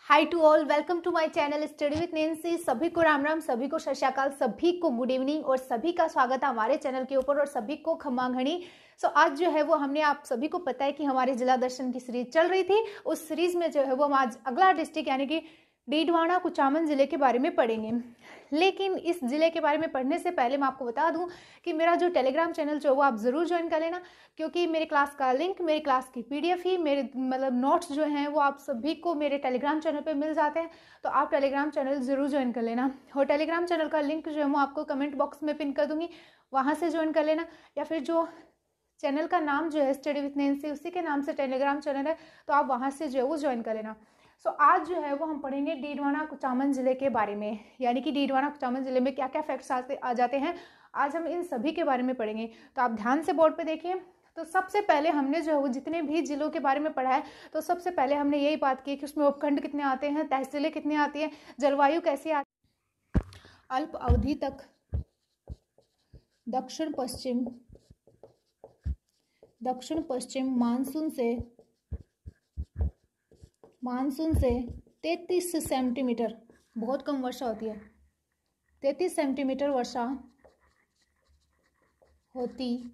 High to all, welcome to my channel study with Nancy. सभी को राम राम, सभी को सत श्री अकाल, सभी को गुड इवनिंग और सभी का स्वागत है हमारे चैनल के ऊपर और सभी को खम्मा घड़ी। आज जो है वो हमने आप सभी को पता है कि हमारी जिला दर्शन की सीरीज चल रही थी। उस सीरीज में जो है वो हम आज अगला डिस्ट्रिक्ट यानी कि डीडवाना कुचामन जिले के बारे में पढ़ेंगे। लेकिन इस जिले के बारे में पढ़ने से पहले मैं आपको बता दूं कि मेरा जो टेलीग्राम चैनल जो है वो आप ज़रूर ज्वाइन कर लेना, क्योंकि मेरे क्लास का लिंक, मेरी क्लास की पीडीएफ ही, मेरे नोट्स जो हैं वो आप सभी को मेरे टेलीग्राम चैनल पे मिल जाते हैं। तो आप टेलीग्राम चैनल ज़रूर ज्वाइन कर लेना और टेलीग्राम चैनल का लिंक जो है मैं आपको कमेंट बॉक्स में पिन कर दूँगी, वहाँ से ज्वाइन कर लेना। या फिर जो चैनल का नाम जो है स्टडी विथ नैंसी, उसी के नाम से टेलीग्राम चैनल है, तो आप वहाँ से जो है वो ज्वाइन कर लेना। आज जो है वो हम पढ़ेंगे डीडवाना कुचामन जिले के बारे में, यानी कि डीडवाना कुचामन जिले में क्या क्या फैक्ट्स आ जाते हैं। आज हम इन सभी के बारे में पढ़ेंगे, तो आप ध्यान से बोर्ड पे देखिए। तो सबसे पहले हमने जो है वो जितने भी जिलों के बारे में पढ़ा है, तो सबसे पहले हमने यही बात की कि उसमें उपखंड कितने आते हैं, तहसीलें कितनी आती हैं, जलवायु कैसी आती है, अल्प अवधि तक दक्षिण पश्चिम मानसून से 33 सेंटीमीटर, बहुत कम वर्षा होती है, 33 सेंटीमीटर वर्षा होती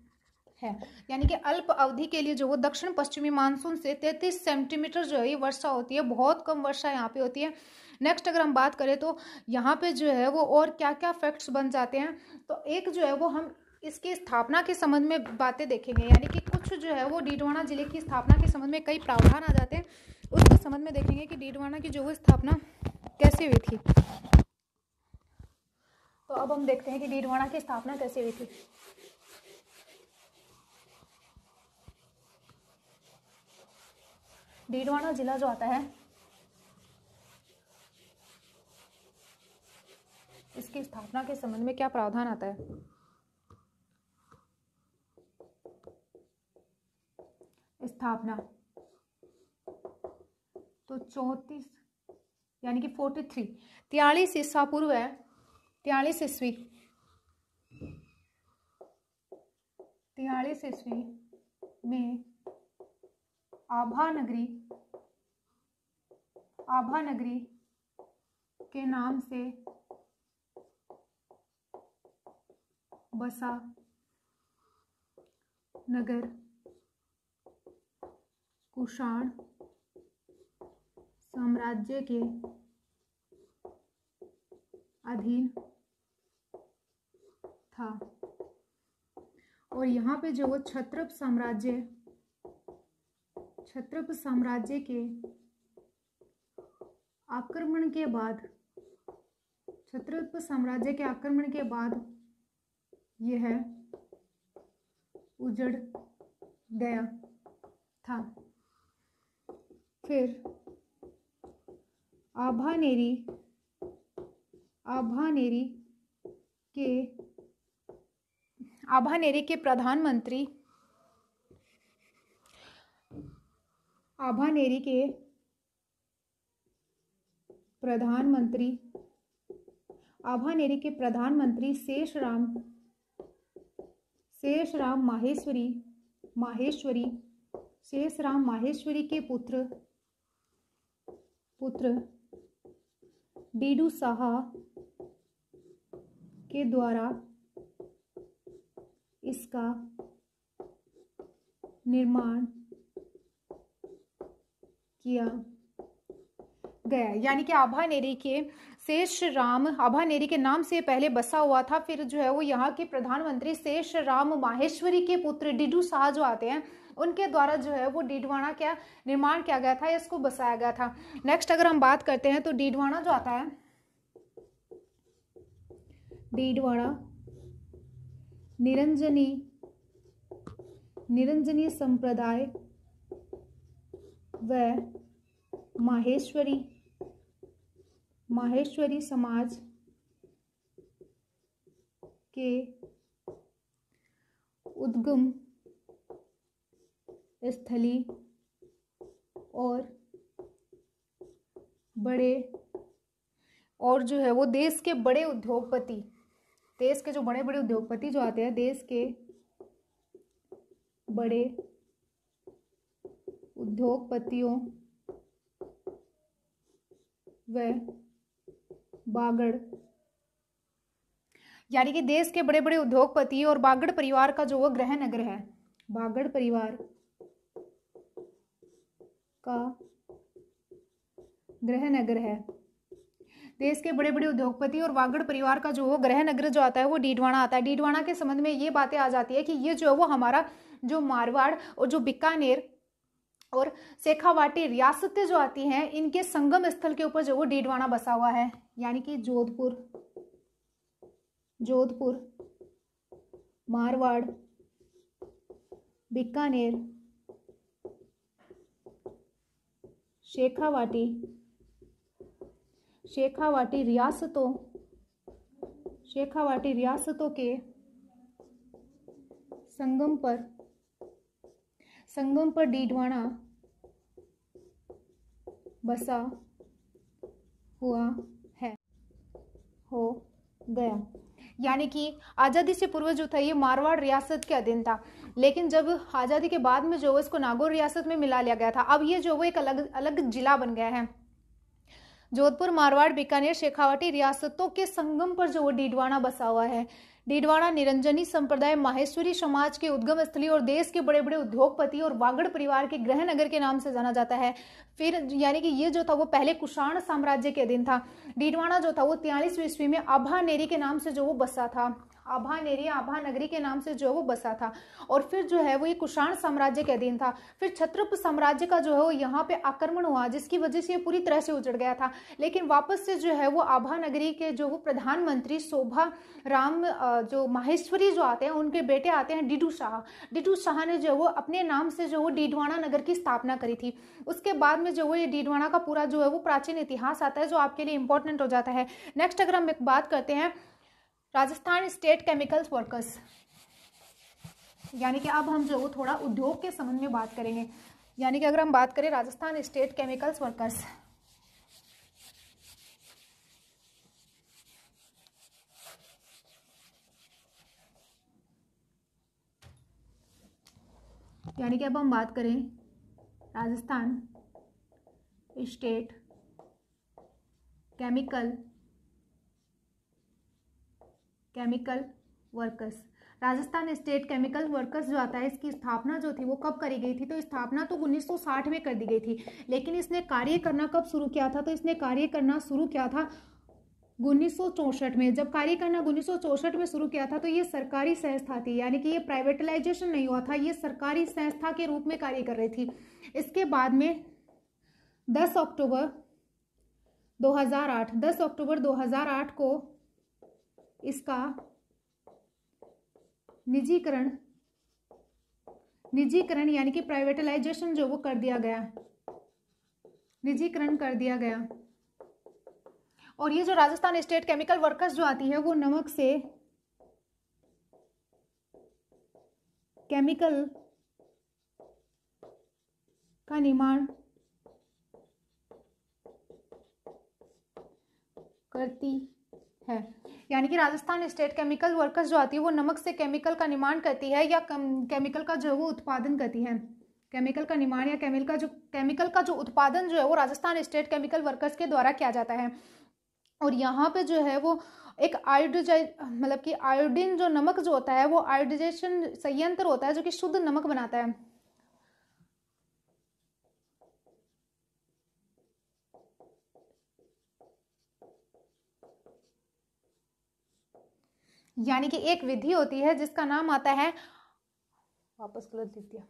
है। यानी कि अल्प अवधि के लिए जो वो दक्षिण पश्चिमी मानसून से 33 सेंटीमीटर जो है ये वर्षा होती है, बहुत कम वर्षा यहाँ पे होती है। नेक्स्ट अगर हम बात करें तो यहाँ पे जो है वो और क्या क्या फैक्ट्स बन जाते हैं, तो एक जो है वो हम इसकी स्थापना के संबंध में बातें देखेंगे, यानी कि कुछ जो है वो डीडवाना जिले की स्थापना के संबंध में कई प्रावधान आ जाते हैं, उसके संबंध में देखेंगे कि डीडवाना की जो वो स्थापना कैसे हुई थी। तो अब हम देखते हैं कि डीडवाना की स्थापना कैसे हुई थी। डीडवाना जिला जो आता है, इसकी स्थापना के संबंध में क्या प्रावधान आता है। स्थापना तो 34 यानी कि 43 ईसा पूर्व है, 43 ईस्वी में आभा नगरी के नाम से बसा नगर कुषाण साम्राज्य के अधीन था। और यहाँ पे जो वो क्षत्रप साम्राज्य के आक्रमण के बाद यह उजड़ गया था। फिर आभानेरी के प्रधानमंत्री शेषराम माहेश्वरी के पुत्र डीडू साहा के द्वारा इसका निर्माण किया गया। यानी कि आभानेरी के नाम से पहले बसा हुआ था। फिर जो है वो यहाँ के प्रधानमंत्री शेषराम माहेश्वरी के पुत्र डीडू साहा जो आते हैं, उनके द्वारा जो है वो डीडवाना क्या निर्माण किया गया था, इसको बसाया गया था। नेक्स्ट अगर हम बात करते हैं तो डीडवाना जो आता है, डीडवाना निरंजनी संप्रदाय व माहेश्वरी समाज के उद्गम स्थली और जो है वो देश के जो बड़े बड़े उद्योगपति जो आते हैं, देश के बड़े उद्योगपतियों व बागड़, यानी कि देश के बड़े बड़े उद्योगपति और बागड़ परिवार का जो वो गृह नगर है, बागड़ परिवार का गृह नगर है। देश के बड़े बड़े उद्योगपति और वागड़ परिवार का जो वो गृह नगर जो आता है वो डीडवाना आता है। डीडवाना के संबंध में ये बातें आ जाती है कि ये जो है वो हमारा जो मारवाड़ और जो बीकानेर और शेखावाटी रियासतें जो आती हैं इनके संगम स्थल के ऊपर जो वो डीडवाना बसा हुआ है, यानी कि जोधपुर, मारवाड़, बीकानेर, शेखावाटी रियासतों के संगम पर डीडवाना बसा हुआ है, हो गया। यानी कि आज़ादी से पूर्व जो था ये मारवाड़ रियासत के अधीन था, लेकिन जब आज़ादी के बाद में जो इसको नागौर रियासत में मिला लिया गया था, अब ये जो वो एक अलग अलग जिला बन गया है। जोधपुर, मारवाड़, बीकानेर, शेखावाटी रियासतों के संगम पर जो वो डीडवाना बसा हुआ है। डीडवाना निरंजनी संप्रदाय, माहेश्वरी समाज के उद्गम स्थली और देश के बड़े बड़े उद्योगपति और वागड़ परिवार के गृह नगर के नाम से जाना जाता है। फिर यानी कि ये जो था वो पहले कुषाण साम्राज्य के अधीन था। डीडवाना जो था वो 43वीं ईस्वी में आभानेरी के नाम से जो वो बसा था, आभानेरी, आभा नगरी के नाम से जो वो बसा था, और फिर जो है वो ये कुषाण साम्राज्य के अधीन था। फिर क्षत्रप साम्राज्य का जो है वो यहाँ पे आक्रमण हुआ, जिसकी वजह से ये पूरी तरह से उजड़ गया था। लेकिन वापस से जो है वो आभा नगरी के जो वो प्रधानमंत्री शोभा राम जो माहेश्वरी जो आते हैं उनके बेटे आते हैं डिडू शाह ने जो वो अपने नाम से जो वो डीडवाना नगर की स्थापना करी थी। उसके बाद में जो वो ये डीडवाना का पूरा जो है वो प्राचीन इतिहास आता है जो आपके लिए इंपॉर्टेंट हो जाता है। नेक्स्ट अगर हम बात करते हैं राजस्थान स्टेट केमिकल्स वर्कर्स, यानी कि अब हम जो थोड़ा उद्योग के संबंध में बात करेंगे। यानी कि अगर हम बात करें राजस्थान स्टेट केमिकल्स वर्कर्स, यानी कि अब हम बात करें Rajasthan state chemical workers. Rajasthan state chemical workers जो आता है इसकी स्थापना जो थी वो कब करी गई थी? तो स्थापना तो 1960 में कर दी गई थी, लेकिन इसने कार्य करना कब शुरू किया था? तो इसने कार्य करना शुरू किया था 1964 में। जब कार्य करना 1964 में शुरू किया था तो ये सरकारी संस्था थी, यानी कि ये प्राइवेटलाइजेशन नहीं हुआ था, ये सरकारी संस्था के रूप में कार्य कर रही थी। इसके बाद में 10 अक्टूबर 2008 को इसका निजीकरण यानी कि प्राइवेटलाइजेशन जो वो कर दिया गया, निजीकरण कर दिया गया। और ये जो राजस्थान स्टेट केमिकल वर्कर्स जो आती है वो नमक से केमिकल का निर्माण करती है। यानी कि राजस्थान स्टेट केमिकल वर्कर्स जो आती है वो नमक से केमिकल का निर्माण करती है या केमिकल का जो वो उत्पादन करती है। केमिकल का निर्माण या केमिकल का जो उत्पादन जो है वो राजस्थान स्टेट केमिकल वर्कर्स के द्वारा किया जाता है। और यहाँ पे जो है वो एक मतलब कि आयोडीन जो नमक जो होता है वो आयोडाइजेशन संयंत्र होता है जो कि शुद्ध नमक बनाता है। यानी कि एक विधि होती है जिसका नाम आता है, वापस गलत लिख दिया,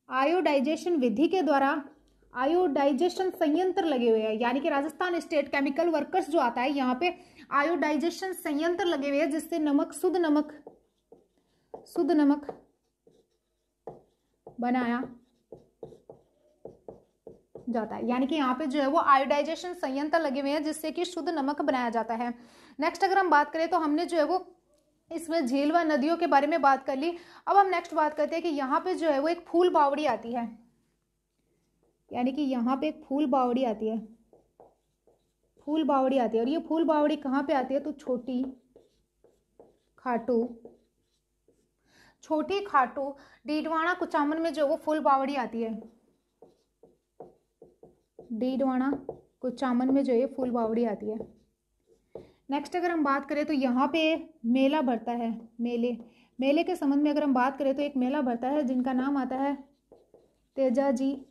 आयोडाइजेशन विधि के द्वारा आयोडाइजेशन संयंत्र लगे हुए हैं। यानी कि राजस्थान स्टेट केमिकल वर्कर्स जो आता है यहाँ पे आयोडाइजेशन संयंत्र लगे हुए हैं जिससे शुद्ध नमक बनाया जाता है। यानी कि यहाँ पे जो है वो आयोडाइजेशन संयंत्र लगे हुए हैं जिससे कि शुद्ध नमक बनाया जाता है। नेक्स्ट अगर हम बात करें तो हमने जो है वो इसमें झील व नदियों के बारे में बात कर ली। अब हम नेक्स्ट बात करते हैं कि यहाँ पे जो है वो एक फूल बावड़ी आती है। यानी कि यहाँ पे एक फूल बावड़ी आती है और ये फूल बावड़ी कहाँ पे आती है? तो छोटी खाटू छोटी खाटू डीडवाना कुचामन में जो वो फुल बावड़ी आती है। डीडवाना कुचामन में जो ये फुल बावड़ी आती है। नेक्स्ट अगर हम बात करें तो यहाँ पे मेला भरता है। मेले के संबंध में अगर हम बात करें तो एक मेला भरता है जिनका नाम आता है तेजाजी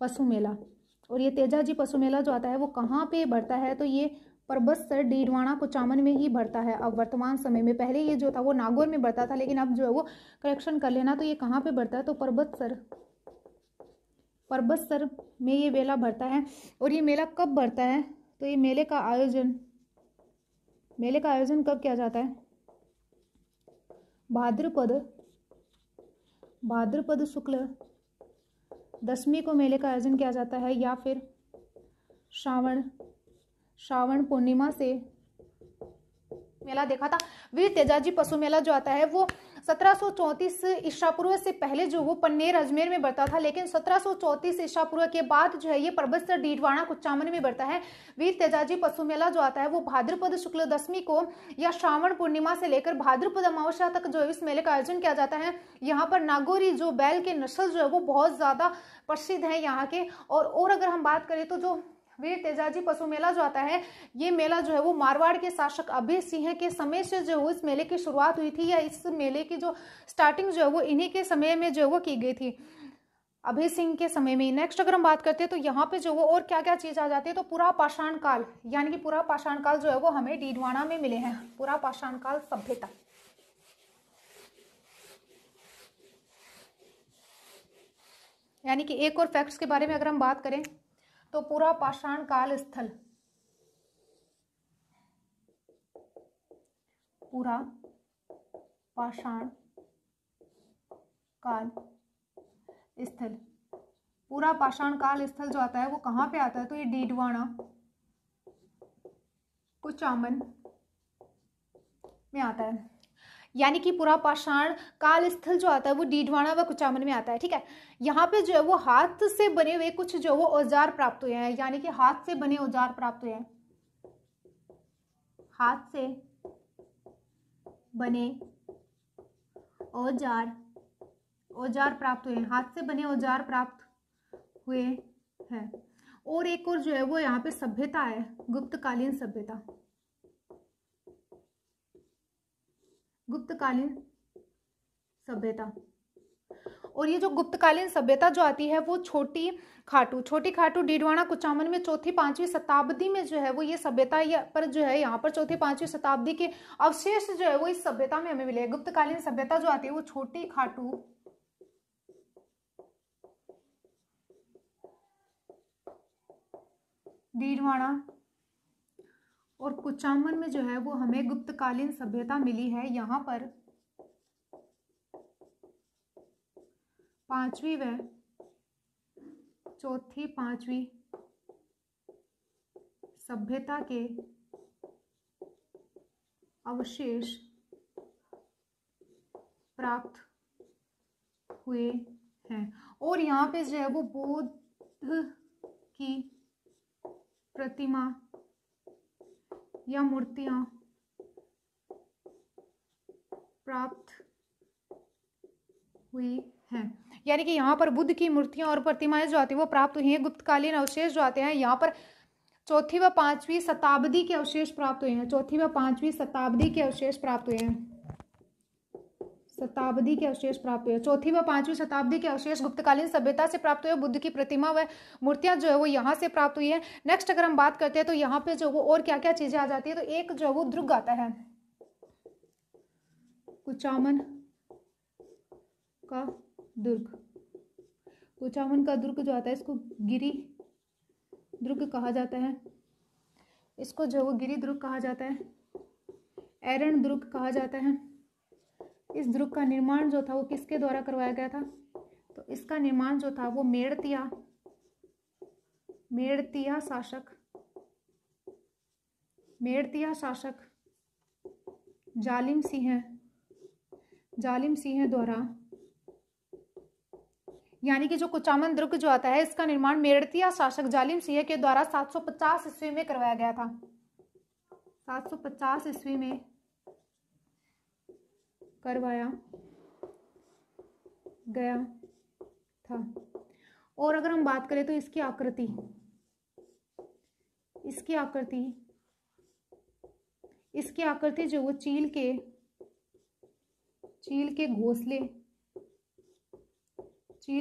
पशु मेला। और ये तेजाजी पशु मेला जो आता है वो कहाँ पे भरता है, तो ये परबतसर डीडवाना कुचामन में ही भरता है अब वर्तमान समय में। पहले ये जो था वो नागौर में भरता था, लेकिन अब जो है वो करेक्शन कर लेना, तो ये कहाँ पे भरता है, तो परबतसर में ये मेला भरता है। और ये मेला कब भरता है, तो ये मेले का आयोजन कब किया जाता है, भाद्रपद शुक्ल दशमी को मेले का आयोजन किया जाता है, या फिर श्रावण पूर्णिमा से। मेला देखा था वीर तेजाजी पशु मेला जो आता है वो 1734 ईसा पूर्व से पहले जो वो पन्नेर अजमेर में बढ़ता था, लेकिन 1734 ईसा पूर्व के बाद जो है ये परबतसर डीडवाना कुचामन में बढ़ता है। वीर तेजाजी पशु मेला जो आता है वो भाद्रपद शुक्ल दशमी को या श्रावण पूर्णिमा से लेकर भाद्रपद अमावस्या तक जो इस मेले का आयोजन किया जाता है। यहाँ पर नागौरी जो बैल के नस्ल जो है वो बहुत ज्यादा प्रसिद्ध है यहाँ के। और अगर हम बात करें तो जो वीर तेजाजी पशु मेला जो आता है, ये मेला जो है वो मारवाड़ के शासक अभय सिंह के समय से जो है इस मेले की शुरुआत हुई थी, या इस मेले की जो स्टार्टिंग जो है वो इन्हीं के समय में जो है वो की गई थी, अभय सिंह के समय में। नेक्स्ट अगर हम बात करते हैं तो यहाँ पे जो वो और क्या क्या चीज आ जाती है, तो पूरा पाषाण काल, यानी कि पूरा पाषाण काल जो है वो हमें डीडवाना में मिले हैं। पूरा पाषाण काल सभ्यता, यानी कि एक और फैक्ट्स के बारे में अगर हम बात करें तो पूरा पाषाण काल स्थल, पूरा पाषाण काल स्थल, पूरा पाषाण काल स्थल जो आता है वो कहाँ पे आता है, तो ये डीडवाना कुचामन में आता है। यानी कि पूरा पाषाण काल स्थल जो आता है वो डीडवाना व कुचामन में आता है। ठीक है, यहाँ पे जो है वो हाथ से बने हुए कुछ जो वो औजार प्राप्त हुए हैं, यानी कि हाथ से बने औजार प्राप्त हुए हैं, हाथ से बने औजार प्राप्त हुए हैं, हाथ से बने औजार प्राप्त हुए हैं। और एक और जो है वो यहाँ पे सभ्यता है, गुप्तकालीन सभ्यता, गुप्तकालीन सभ्यता। और ये जो गुप्तकालीन सभ्यता जो आती है वो छोटी खाटू डीडवाना कुचामन में 4वीं-5वीं शताब्दी में जो है वो ये सभ्यता पर जो है यहाँ पर 4वीं-5वीं शताब्दी के अवशेष जो है वो इस सभ्यता में हमें मिले। गुप्तकालीन सभ्यता जो आती है वो छोटी खाटू डीडवाना और कुचामन में जो है वो हमें गुप्तकालीन सभ्यता मिली है। यहाँ पर 5वीं व 4वीं-5वीं सभ्यता के अवशेष प्राप्त हुए हैं। और यहाँ पे जो है वो बुद्ध की प्रतिमा या मूर्तियां प्राप्त हुई हैं, यानी कि यहाँ पर बुद्ध की मूर्तियां और प्रतिमाएं जो आती है वो प्राप्त हुई हैं। गुप्तकालीन अवशेष जो आते हैं यहाँ पर 4वीं व 5वीं शताब्दी के अवशेष प्राप्त हुए हैं, 4वीं व 5वीं शताब्दी के अवशेष प्राप्त हुए हैं, शताब्दी के अवशेष प्राप्त हुए। 4वीं व 5वीं शताब्दी के अवशेष गुप्तकालीन सभ्यता से प्राप्त हुए। बुद्ध की प्रतिमा व मूर्तियां जो है वो यहाँ से प्राप्त हुई है। नेक्स्ट अगर हम बात करते हैं तो यहाँ पे जो वो और क्या क्या चीजें आ जाती है, तो एक जो है वो दुर्ग आता है, कुचामन का दुर्ग। कुचामन का दुर्ग जो आता है इसको गिरी दुर्ग कहा जाता है, इसको जो वो गिरी दुर्ग कहा जाता है, एरन दुर्ग कहा जाता है। इस दुर्ग का निर्माण जो था वो किसके द्वारा करवाया गया था, तो इसका निर्माण जो था वो मेड़तिया शासक जालिम सिंह द्वारा, यानी कि जो कुचामन दुर्ग जो आता है इसका निर्माण मेड़तिया शासक जालिम सिंह के द्वारा 750 ईस्वी में करवाया गया था, 750 ईस्वी में करवाया गया था। और अगर हम बात करें तो इसकी आकृति, इसकी आकृति जो वो चील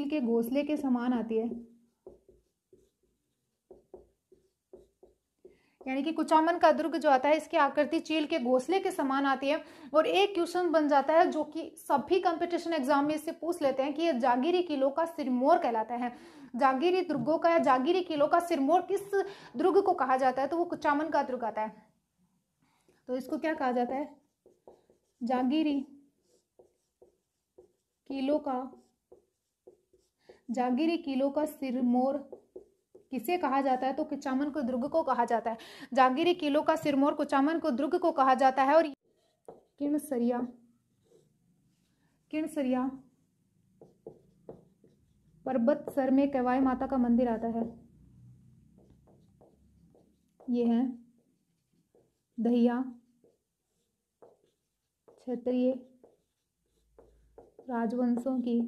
के घोंसले के समान आती है। यानी कि कुचामन का दुर्ग जो आता है इसकी आकृति चील के घोंसले के समान आती है। और एक क्वेश्चन बन जाता है जो कि सभी कंपटीशन एग्जाम में इससे पूछ लेते हैं कि ये जागीरी किलों का सिरमौर कहलाता है। जागीरी दुर्गों का या जागीरी किलों का सिरमौर किस दुर्ग को कहा जाता है? तो वो कुचामन का दुर्ग आता है। तो इसको क्या कहा जाता है? जागीरी किलों का सिरमौर किसे कहा जाता है? तो कुचामन को दुर्ग को कहा जाता है। जागीरी किलों का सिरमौर कुचामन को दुर्ग को कहा जाता है। और किणसरिया पर्वत सर में कैवाई माता का मंदिर आता है। ये है दहिया क्षत्रिय राजवंशों की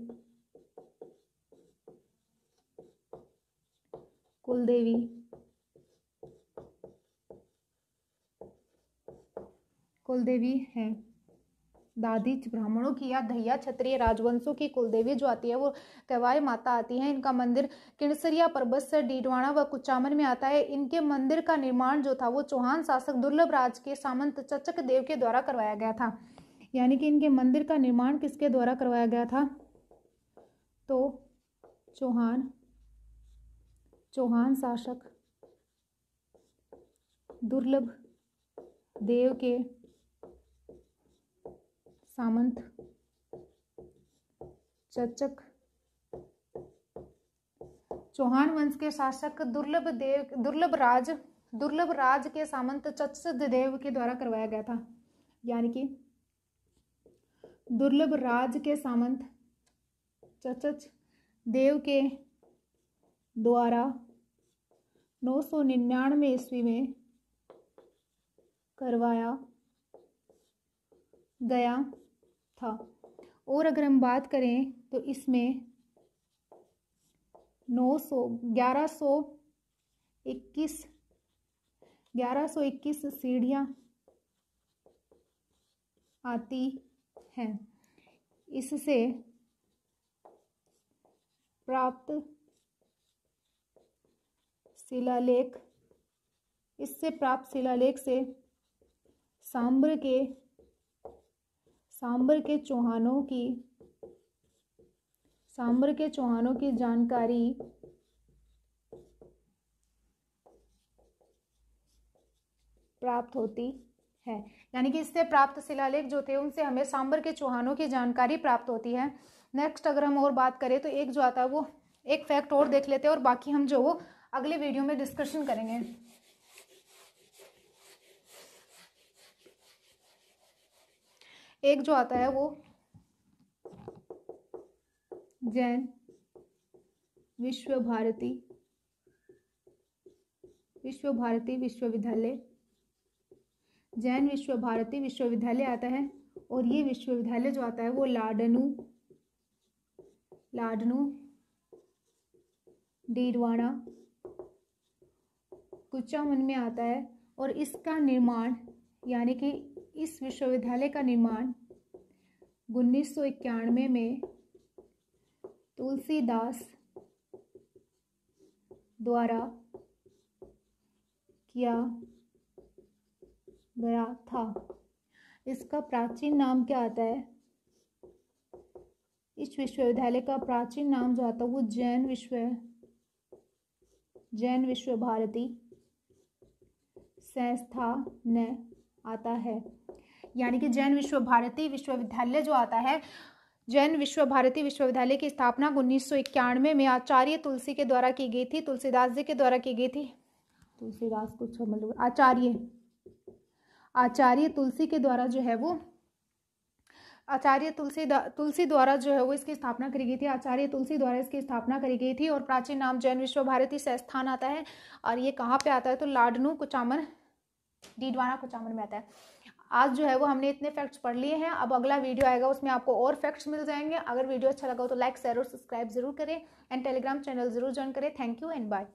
कुलदेवी है। दादीच ब्राह्मणों की या दहिया क्षत्रिय राजवंशों की कुलदेवी जो आती है वो कैवाई माता आती है। इनका मंदिर किणसरिया पर्वत से डीडवाना व कुचामन में आता है। इनके मंदिर का निर्माण जो था वो चौहान शासक दुर्लभ राज के सामंत चचक देव के द्वारा करवाया गया था। यानी कि इनके मंदिर का निर्माण किसके द्वारा करवाया गया था? तो चौहान शासक दुर्लभ देव के सामंत चचक चौहान वंश के शासक दुर्लभ राज के सामंत चचक देव के द्वारा करवाया गया था। यानी कि दुर्लभ राज के सामंत चचक देव के द्वारा 999 ईस्वी में करवाया गया था। और अगर हम बात करें तो इसमें 1121 सीढ़ियां आती हैं। इससे प्राप्त शिलालेख से सांबर के चौहानों की जानकारी प्राप्त होती है। यानी कि इससे प्राप्त शिलालेख जो थे उनसे हमें सांबर के चौहानों की जानकारी प्राप्त होती है। नेक्स्ट अगर हम और बात करें तो एक जो आता है वो एक फैक्ट और देख लेते हैं और बाकी हम जो वो अगले वीडियो में डिस्कशन करेंगे। एक जो आता है वो जैन विश्व भारती विश्वविद्यालय आता है। और ये विश्वविद्यालय जो आता है वो लाडनू डीडवाना कुचामन में आता है। और इसका निर्माण यानी कि इस विश्वविद्यालय का निर्माण 1991 में तुलसीदास द्वारा किया गया था। इसका प्राचीन नाम क्या आता है? इस विश्वविद्यालय का प्राचीन नाम जो आता है वो जैन विश्व भारती संस्थान आता है। यानी कि जैन विश्व भारती विश्वविद्यालय जो आता है, जैन विश्व भारती विश्वविद्यालय की स्थापना 1991 में आचार्य तुलसी के द्वारा की गई थी। तुलसीदास जी के द्वारा की गई थी। तुलसीदास कुछ मतलब आचार्य तुलसी के द्वारा जो है वो आचार्य तुलसी द्वारा जो है वो इसकी स्थापना करी गई थी। आचार्य तुलसी द्वारा इसकी स्थापना करी गई थी। और प्राचीन नाम जैन विश्व भारती संस्थान आता है। और ये कहाँ पे आता है? तो लाडनू कुचामन डीडवाना कुचामन में आता है। आज जो है वो हमने इतने फैक्ट्स पढ़ लिए हैं। अब अगला वीडियो आएगा, उसमें आपको और फैक्ट्स मिल जाएंगे। अगर वीडियो अच्छा लगा हो तो लाइक शेयर और सब्सक्राइब जरूर करें एंड टेलीग्राम चैनल जरूर ज्वाइन करें। Thank you and bye.